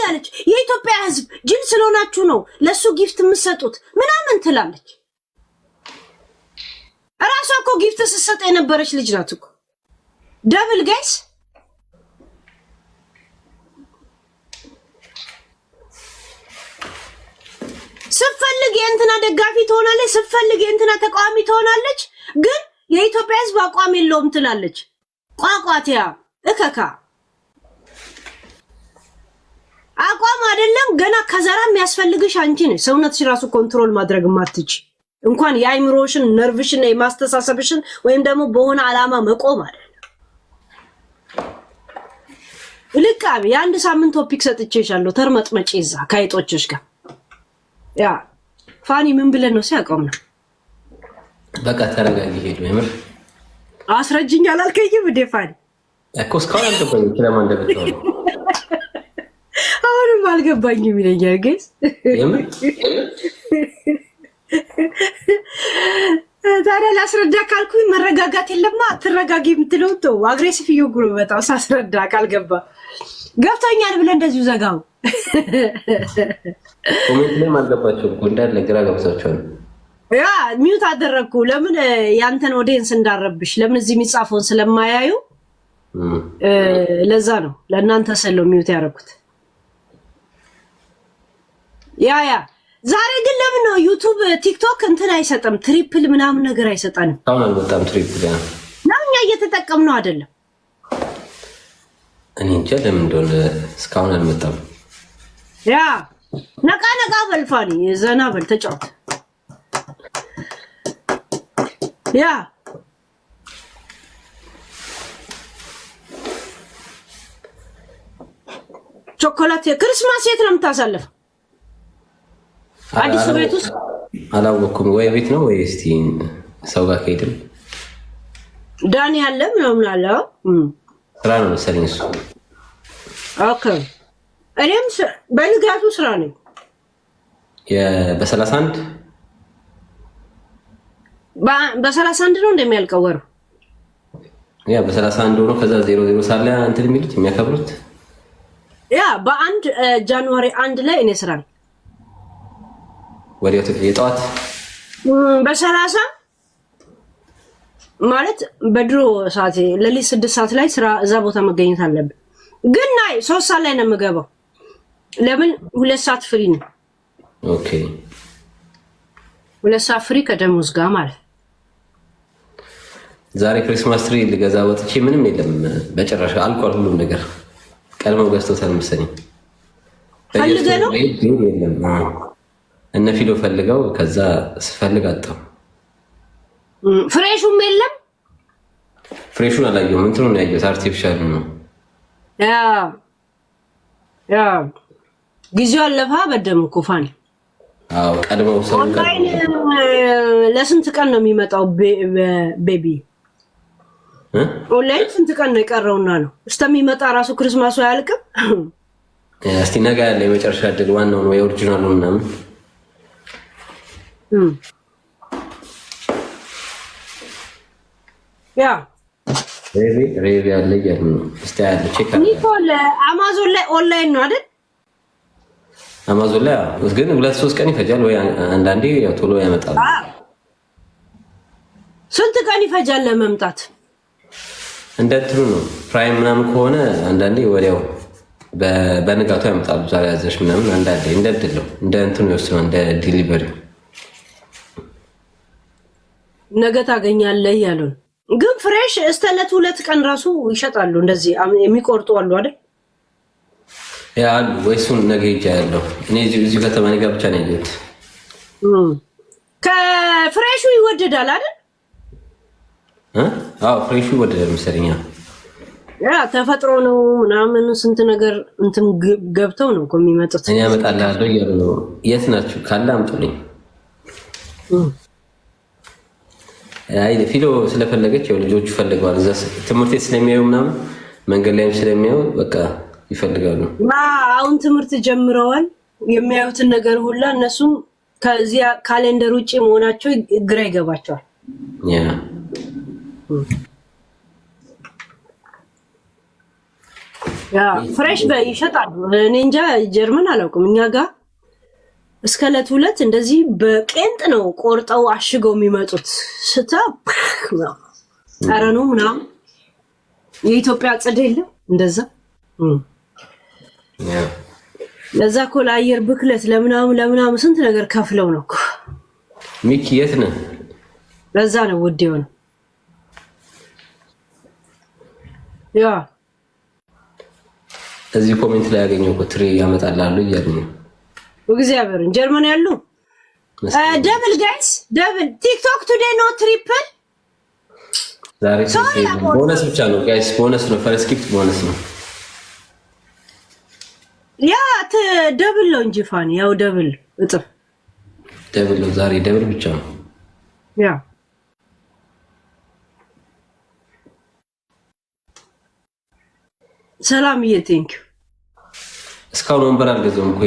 ትላለች የኢትዮጵያ ህዝብ ጅል ስለሆናችሁ ነው ለሱ ጊፍት የምትሰጡት ምናምን ትላለች ራሷ እኮ ጊፍት ስትሰጥ የነበረች ልጅ ናት እኮ ደብል ጋይስ ስፈልግ የእንትና ደጋፊ ትሆናለች ስፈልግ የእንትና ተቃዋሚ ትሆናለች ግን የኢትዮጵያ ህዝብ አቋም የለውም ትላለች ቋቋቲያ እከካ አቋም አይደለም ገና ከዘራ የሚያስፈልግሽ አንቺ ነሽ ሰውነትሽ ራሱ ኮንትሮል ማድረግ ማትች እንኳን የአይምሮሽን ነርቭሽን የማስተሳሰብሽን ወይም ደግሞ በሆነ አላማ መቆም አይደለም ልቃቢ የአንድ ሳምንት ቶፒክ ሰጥቼሻለሁ ተርመጥመጪ እዛ ካይጦችሽ ጋር ያ ፋኒ ምን ብለን ነው ሲያቆም ነው በቃ ተረጋጊ ሄዱ የምር አስረጅኝ አላልከኝም እንዴ ፋኒ እኮ እስካሁን አልገባኝም ስለማን እንደምትለው አሁንም አልገባኝም ይለኛል ጋይስ የምር ታዲያ ላስረዳ ካልኩኝ መረጋጋት የለማ ትረጋጊ የምትለው ተው አግሬሲቭ ይጉሩ በጣም ሳስረዳ ካልገባ ገብቶኛል ብለ እንደዚሁ ዘጋው ኮሜንት ላይ ማልገባቸው እንዳለ ግራ ገብቷቸው ያ ሚውት አደረኩ ለምን ያንተን ኦዲየንስ እንዳረብሽ ለምን እዚህ የሚጻፈውን ስለማያዩ ለዛ ነው ለእናንተ ሰለው ሚውት ያደረኩት ያ ዛሬ ግን ለምን ነው ዩቲዩብ ቲክቶክ እንትን አይሰጥም ትሪፕል ምናምን ነገር አይሰጣንም አሁን አልወጣም ትሪፕል ያ ለኛ እየተጠቀምነው አይደለም እኔ እንጃ ለምን እንደሆነ እስካሁን አልመጣም ያ ነቃ በልፋኒ ዘና በል ተጫወት ያ ቾኮላቴ ክርስማስ የት ነው የምታሳልፈው አዲስ ቤት ውስጥ አላወኩም ወይ ቤት ነው ወይ እስቲ ሰው ጋር ከሄድን ዳኒ ያለ ምናምን አለ ስራ ነው መሰለኝ እሱ ኦኬ እኔም በንጋቱ ስራ ነኝ በ31 በ31 ነው እንደሚያልቀው ወሩ ያ በ31 ነው ከዛ 00 ሳለ እንትን የሚሉት የሚያከብሩት ያ በአንድ ጃንዋሪ 1 ላይ እኔ ስራ ነኝ ወዲያው የጠዋት በ30 ማለት በድሮ ሰዓት ለሊት 6 ሰዓት ላይ ስራ እዛ ቦታ መገኘት አለብን ግን ናይ 3 ሰዓት ላይ ነው የምገባው ለምን 2 ሰዓት ፍሪ ነው ኦኬ 2 ሰዓት ፍሪ ከደሞዝ ጋር ማለት ዛሬ ክሪስማስ ትሪ ልገዛ ወጥቼ ምንም የለም በጭራሽ አልቋል ሁሉም ነገር ቀልመው ገዝተውታል መሰለኝ ፈልገህ ነው የለም እነ ፊሎ ፈልገው ከዛ ስፈልግ አጣው ፍሬሹም የለም ፍሬሹን አላየሁም እንትኑ ነው ያየሁት አርቲፊሻል ነው ያ ጊዜው አለፋ በደም እኮ ፋኒ አዎ ቀድመው ሰው ለስንት ቀን ነው የሚመጣው ቤቢ ኦንላይን ስንት ቀን ነው የቀረውና ነው እስከሚመጣ ራሱ ክርስማሱ አያልቅም እስቲ ነገ ያለ የመጨረሻ ድል ዋናው ነው የኦሪጂናሉ ምናምን ያ ሬቪ ያለ ያለ እስቲ ያለ ቼክ ኒኮል አማዞን ላይ ኦንላይን ነው አይደል አማዞን ላይ ግን 2-3 ቀን ይፈጃል ወይ አንዳንዴ ያው ቶሎ ያመጣል ስንት ቀን ይፈጃል ለመምጣት እንደትሩ ነው ፕራይም ምናምን ከሆነ አንዳንዴ ወዲያው በንጋቱ ያመጣሉ ዛሬ ያዘሽ ምናምን አንዳንዴ እንደድለው እንደ እንትኑ ይወስነው እንደ ዲሊቨሪ ነገ ታገኛለህ ያሉን ግን ፍሬሽ እስተለት 2 ቀን ራሱ ይሸጣሉ እንደዚህ የሚቆርጡ አሉ አይደል ያ ወይሱን ነገ ይጃለው እኔ እዚህ ከተማ ነገ ብቻ ነው ያየሁት ከፍሬሹ ይወደዳል አይደል አዎ ፍሬሹ ይወደዳል መሰለኝ ያ ተፈጥሮ ነው ምናምን ስንት ነገር እንትን ገብተው ነው የሚመጡት እኔ አመጣልሃለሁ እያሉ ነው የት ናችሁ ካለ አምጡልኝ አይ ፊሎ ስለፈለገች ያው ልጆቹ ፈልገዋል እዛ ትምህርት ስለሚያዩ ምናምን መንገድ ላይም ስለሚያዩ በቃ ይፈልጋሉ አሁን ትምህርት ጀምረዋል የሚያዩትን ነገር ሁላ እነሱም ከዚያ ካሌንደር ውጪ መሆናቸው ግራ ይገባቸዋል ያ ያ ፍሬሽ ይሸጣሉ። እኔ እንጃ ጀርመን አላውቅም። እኛ ጋር እስከ ዕለት ሁለት እንደዚህ በቄንጥ ነው ቆርጠው አሽገው የሚመጡት። ስታ ጠረኑ ምናምን የኢትዮጵያ ጽድ የለም እንደዛ። ለዛ እኮ ለአየር ብክለት ለምናምን ስንት ነገር ከፍለው ነው። ሚኪ የት ነህ? ለዛ ነው ውድ የሆነው። ያ እዚህ ኮሜንት ላይ ያገኘው ትሪ ያመጣላሉ እያሉ ነው። እግዚአብሔርን ጀርመን ያሉ ደብል ጋይስ ደብል ቲክቶክ ቱዴይ ኖ ትሪፕል ዛሬ ቦነስ ብቻ ነው ጋይስ። ቦነስ ነው ፈርስት ጊፍት ቦነስ ነው። ያ ደብል ነው እንጂ ፋኒ ያው ደብል እጥፍ ደብል ነው ዛሬ ደብል ብቻ ነው። ያ ሰላምዬ ቴንክ ዩ። እስካሁን ወንበር አልገዛሁም እኮ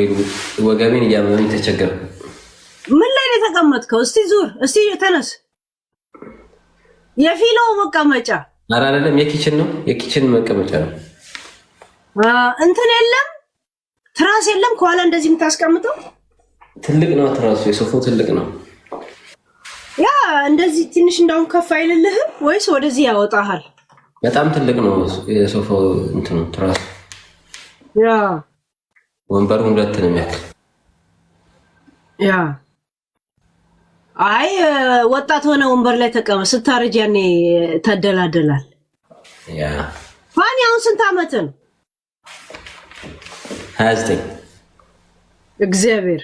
ወገቤን እያመመኝ ተቸገርኩ። ምን ላይ ነው የተቀመጥከው? እስቲ ዙር፣ እስቲ ተነስ። የፊሎ መቀመጫ ኧረ አይደለም የኪችን ነው፣ የኪችን መቀመጫ ነው። እንትን የለም ትራስ የለም ከኋላ እንደዚህ የምታስቀምጠው ትልቅ ነው ትራሱ፣ የሶፋው ትልቅ ነው። ያ እንደዚህ ትንሽ እንዳውን ከፍ አይልልህም ወይስ ወደዚህ ያወጣሃል? በጣም ትልቅ ነው የሶፋው እንትኑ ትራሱ። ያ ወንበሩ ሁለት ነው የሚያክል። ያ አይ ወጣት ሆነ ወንበር ላይ ተቀመጥ፣ ስታረጅ ያኔ ተደላደላል። ያ ፋኒ አሁን ስንት ዓመት ነው? 29 እግዚአብሔር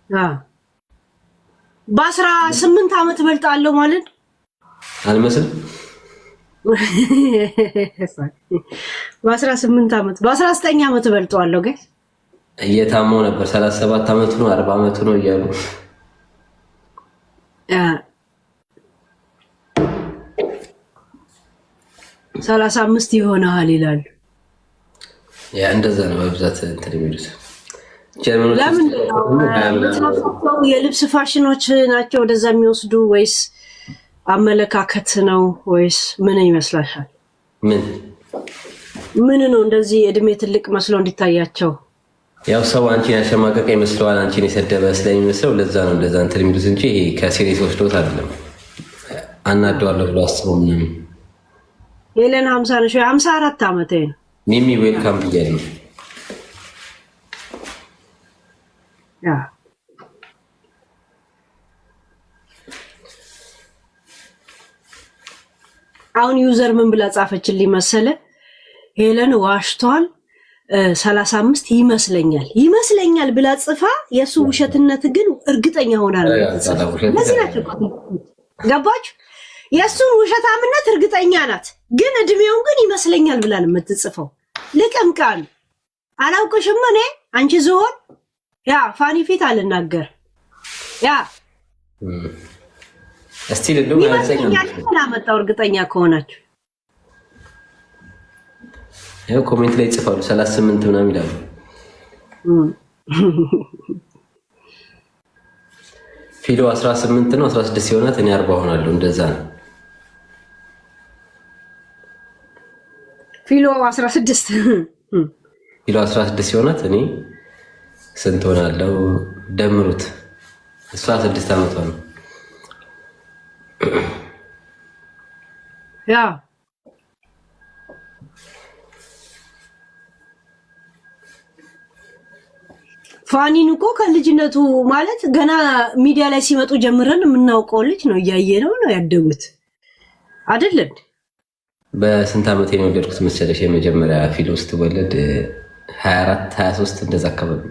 ያ በ18 ዓመት እበልጣለሁ ማለት አልመስልም። በ18 ዓመት በ19 ዓመት እበልጣለሁ። ጋር እየታመው ነበር 37 ዓመቱ ነው 40 ዓመቱ ነው እያሉ 35 ይሆናል ይላሉ። ያ እንደዛ ነው በብዛት እንትን የሚሉት ለምን የልብስ ፋሽኖች ናቸው ወደዛ የሚወስዱ ወይስ አመለካከት ነው ወይስ ምን ይመስላሻል? ምን ነው እንደዚህ እድሜ ትልቅ መስሎ እንዲታያቸው? ያው ሰው አንቺን ያሸማቀቀ ይመስለዋል፣ አንቺን የሰደበ ስለሚመስለው ለዛ ነው እንደዛ እንትን የሚሉት እንጂ ይሄ ከሲሪየስ ወስዶት አይደለም። አናደዋለሁ ብሎ አስበው ምናምን። ሄለን 50 ነሽ? 54 ዓመቴ ነው። ሚሚ ዌልካም ብያለሁ። ያ አሁን ዩዘር ምን ብላ ጻፈችልኝ መሰለ? ሄለን ዋሽቷል 35 ይመስለኛል ብላ ጽፋ የሱ ውሸትነት ግን እርግጠኛ ሆናል። ለዚህ ናቸው ገባችሁ? የሱን ውሸታምነት እርግጠኛ ናት፣ ግን እድሜውን ግን ይመስለኛል ብላ ነው የምትጽፈው። ልቀምቃል አላውቅሽም እኔ አንቺ ዝሆን። ያ ፋኒ ፊት አልናገር። ያ እስቲ ለደው ያመጣው እርግጠኛ ከሆናችሁ ያው ኮሜንት ላይ ጽፋሉ 38 ምናምን ይላሉ። ፊሎ 18 ነው 16 ሲሆናት እኔ 40 ሆናለሁ። እንደዛ ነው። ፊሎ 16 ሲሆናት እኔ ስንት ሆናለሁ? ደምሩት። እሷ 6 ዓመቷ ነው። ያ ፋኒን እኮ ከልጅነቱ ማለት ገና ሚዲያ ላይ ሲመጡ ጀምረን የምናውቀው ልጅ ነው። እያየነው ነው ያደጉት አይደለም። በስንት ዓመቴ ነው የወለድኩት መሰለሽ? የመጀመሪያ ፊሎ ስትወለድ 24 23 እንደዛ አካባቢ።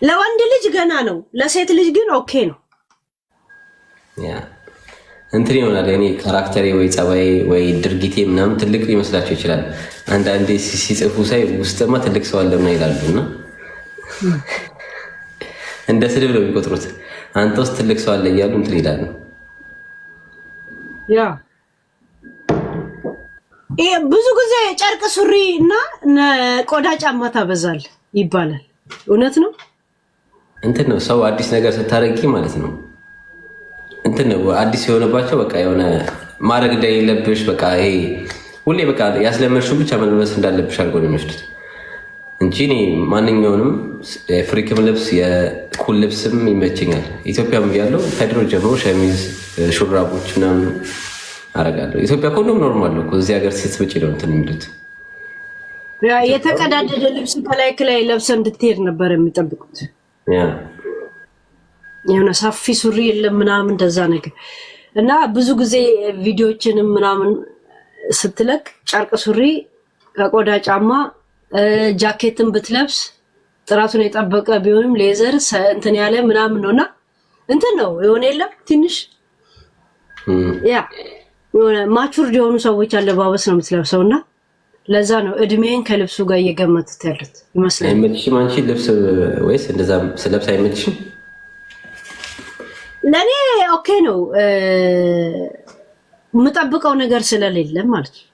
ለወንድ ልጅ ገና ነው፣ ለሴት ልጅ ግን ኦኬ ነው። ያ እንትን ይሆናል። እኔ ካራክተሬ ወይ ጸባይ ወይ ድርጊቴ ምናምን ትልቅ ሊመስላቸው ይችላል። አንዳንዴ ሲጽፉ ሳይ ውስጥማ ትልቅ ሰው አለ ምናምን ይላሉ እና እንደ ስድብ ነው የሚቆጥሩት። አንተ ውስጥ ትልቅ ሰው አለ እያሉ እንትን ይላሉ። ያ ብዙ ጊዜ ጨርቅ ሱሪ እና ቆዳ ጫማ ታበዛል ይባላል። እውነት ነው። እንትን ነው ሰው አዲስ ነገር ስታረጊ ማለት ነው እንትን ነው አዲስ የሆነባቸው በቃ የሆነ ማድረግ እንደሌለብሽ በቃ ይሄ ሁሌ በቃ ያስለመድሽው ብቻ መልበስ እንዳለብሽ አድርጎ ነው የሚወስዱት እንጂ እኔ ማንኛውንም የፍሪክም ልብስ የኩል ልብስም ይመቸኛል። ኢትዮጵያም ያለው ከድሮ ጀምሮ ሸሚዝ፣ ሹራቦች ምናምን አደርጋለሁ። ኢትዮጵያ ሁሉም ኖርማል ነው። እዚህ ሀገር ስትመጪ ነው እንትን የሚሉት። የተቀዳደደ ልብስ ከላይ ለብሰ እንድትሄድ ነበር የሚጠብቁት። የሆነ ሰፊ ሱሪ የለም ምናምን እንደዛ ነገር እና ብዙ ጊዜ ቪዲዮችንም ምናምን ስትለቅ ጨርቅ ሱሪ ከቆዳ ጫማ ጃኬትን ብትለብስ ጥራቱን የጠበቀ ቢሆንም ሌዘር እንትን ያለ ምናምን ነውና እንትን ነው የሆነ የለም ትንሽ የሆነ ማቹርድ የሆኑ ሰዎች አለባበስ ነው የምትለብሰውና ለዛ ነው እድሜን ከልብሱ ጋር እየገመቱት ያሉት ይመስላል። አይመችሽም አንቺ ልብስ ወይስ እንደዛ ስለብስ አይመችሽም? ለኔ ኦኬ ነው የምጠብቀው ነገር ስለሌለ ማለት ነው።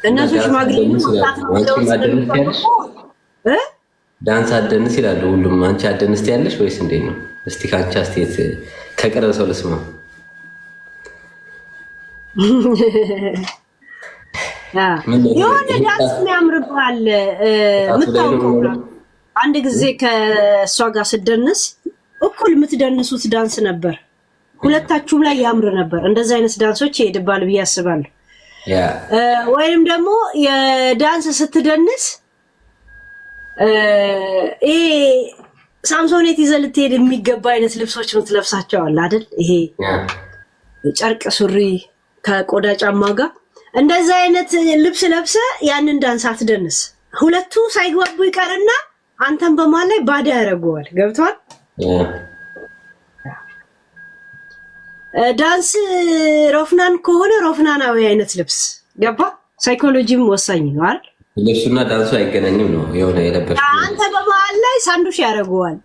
እነሱ ሽማግሌ ዳንስ አደንስ ይላሉ ሁሉም። አንቺ አደንስ ያለሽ ወይስ እንዴት ነው? እስቲ ከአንቺ አስተያየት ከቀረበ ሰው ልስማ። የሆነ ዳንስ የሚያምርብሃል የምታውቀው አንድ ጊዜ ከእሷ ጋር ስደንስ እኩል የምትደንሱት ዳንስ ነበር። ሁለታችሁም ላይ ያምር ነበር። እንደዚህ አይነት ዳንሶች ይሄድባል ብዬ አስባለሁ። ወይም ደግሞ የዳንስ ስትደንስ ይሄ ሳምሶኔት ይዘህ ልትሄድ የሚገባ አይነት ልብሶች ነው ትለብሳቸዋል አይደል? ይሄ ጨርቅ ሱሪ ከቆዳ ጫማ ጋር እንደዛ አይነት ልብስ ለብሰ ያንን ዳንስ አትደንስ። ሁለቱ ሳይግባቡ ይቀርና አንተን በማል ላይ ባዳ ያደርገዋል። ገብቷል? ዳንስ ሮፍናን ከሆነ ሮፍናናዊ አይነት ልብስ ገባ። ሳይኮሎጂም ወሳኝ ነው አይደል? ልብሱና ዳንሱ አይገናኝም ነው የሆነ የለበሽ አንተ በመሃል ላይ ሳንዱሽ ያደርገዋል።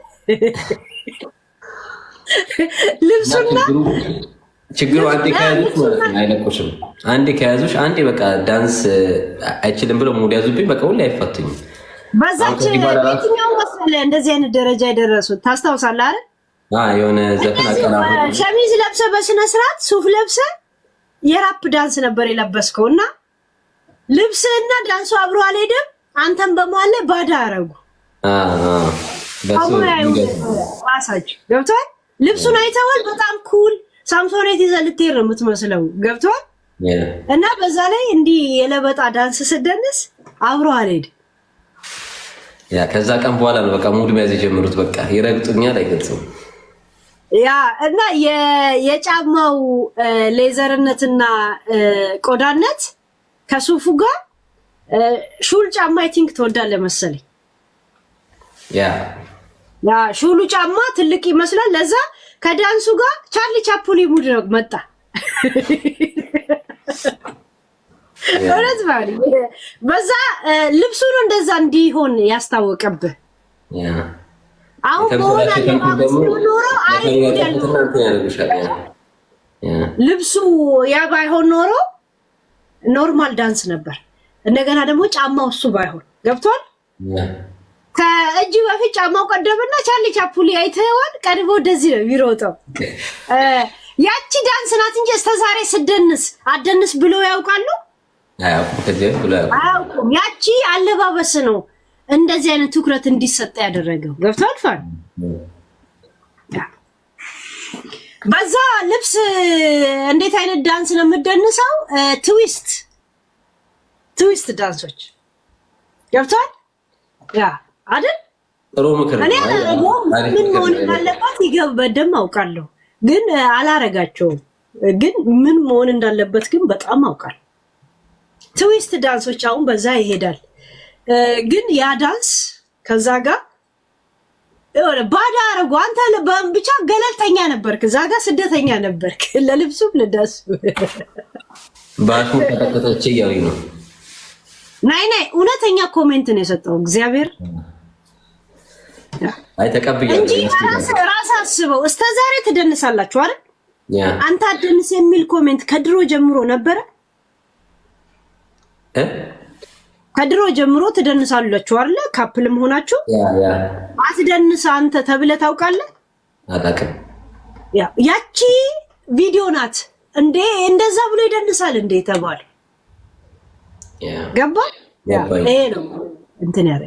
ልብሱና ችግሩ አንዴ ከያዙሽ ማለት ነው አይለቁሽም። አንዴ ከያዙሽ አንዴ በቃ ዳንስ አይችልም ብሎ ሙድ ያዙብኝ በቃ ሁሌ አይፋቱኝም። በዛች የትኛው መሰለ እንደዚህ አይነት ደረጃ የደረሱት ታስታውሳለህ አይደል? የሆነ ዘፈን አቀናበሩ ሸሚዝ ለብሰ በስነ ስርዓት ሱፍ ለብሰ የራፕ ዳንስ ነበር የለበስከው እና ልብስና ዳንሱ አብሮ አልሄድም። አንተም በመሃል ላይ ባዳ አረጉ። ራሳችሁ ገብቷል። ልብሱን አይተዋል። በጣም ኩል ሳምሶኔት ይዘህ ልትሄድ ነው የምትመስለው። ገብቷል። እና በዛ ላይ እንዲህ የለበጣ ዳንስ ስደንስ አብሮ አልሄድም። ከዛ ቀን በኋላ ነው በቃ ሙድ መያዝ የጀመሩት። በቃ ይረግጡኛል አይገልጽም። እና የጫማው ሌዘርነትና ቆዳነት ከሱፉ ጋር ሹል ጫማ አይ ቲንክ ትወዳለህ መሰለኝ። ያ ሹሉ ጫማ ትልቅ ይመስላል። ለዛ ከዳንሱ ጋር ቻርሊ ቻፕሊ ሙድ ነው መጣ። ወረት ባሪ በዛ ልብሱ ነው እንደዛ እንዲሆን ያስታወቀብህ። አሁን በሆነ ልብሱ ያ ባይሆን ኖሮ ኖርማል ዳንስ ነበር። እንደገና ደግሞ ጫማው እሱ ባይሆን ገብቷል። ከእጅ በፊት ጫማው ቀደምና ቻርሊ ቻፕሊ አይተኸዋል። ቀድሞ እንደዚህ ነው የሚሮጠው። ያቺ ዳንስ ናት እንጂ እስከዛሬ ስደንስ አደንስ ብሎ ያውቃሉ? አያውቁም። ያቺ አለባበስ ነው እንደዚህ አይነት ትኩረት እንዲሰጥ ያደረገው። ገብቷል ፋን በዛ ልብስ እንዴት አይነት ዳንስ ነው የምትደንሰው? ትዊስት ዳንሶች ገብቷል። ያ አይደል? ጥሩ ምክር እኔ ምን መሆን እንዳለባት በደንብ አውቃለሁ፣ ግን አላረጋቸውም። ግን ምን መሆን እንዳለበት ግን በጣም አውቃለሁ። ትዊስት ዳንሶች አሁን በዛ ይሄዳል። ግን ያ ዳንስ ከዛ ጋር ባዳ አረጉ። አንተ ብቻ ገለልተኛ ነበርክ፣ እዛ ጋር ስደተኛ ነበርክ። ለልብሱም ለዳንሱ ባሹ ተተከተች ያውይ ነው። ናይ እውነተኛ ኮሜንት ነው የሰጠው እግዚአብሔር። አይ ተቀብያለሁ እንጂ ራስ አስበው። እስከ ዛሬ ትደንሳላችሁ አይደል? አንተ አደንስ የሚል ኮሜንት ከድሮ ጀምሮ ነበረ። ከድሮ ጀምሮ ትደንሳላችሁ አይደል? ካፕልም ሆናችሁ አትደንስ አንተ ተብለህ ታውቃለህ? አታውቅም። ያቺ ቪዲዮ ናት እንዴ እንደዛ ብሎ ይደንሳል እንዴ ተባለ ገባ ይሄ ነው እንትን ያለ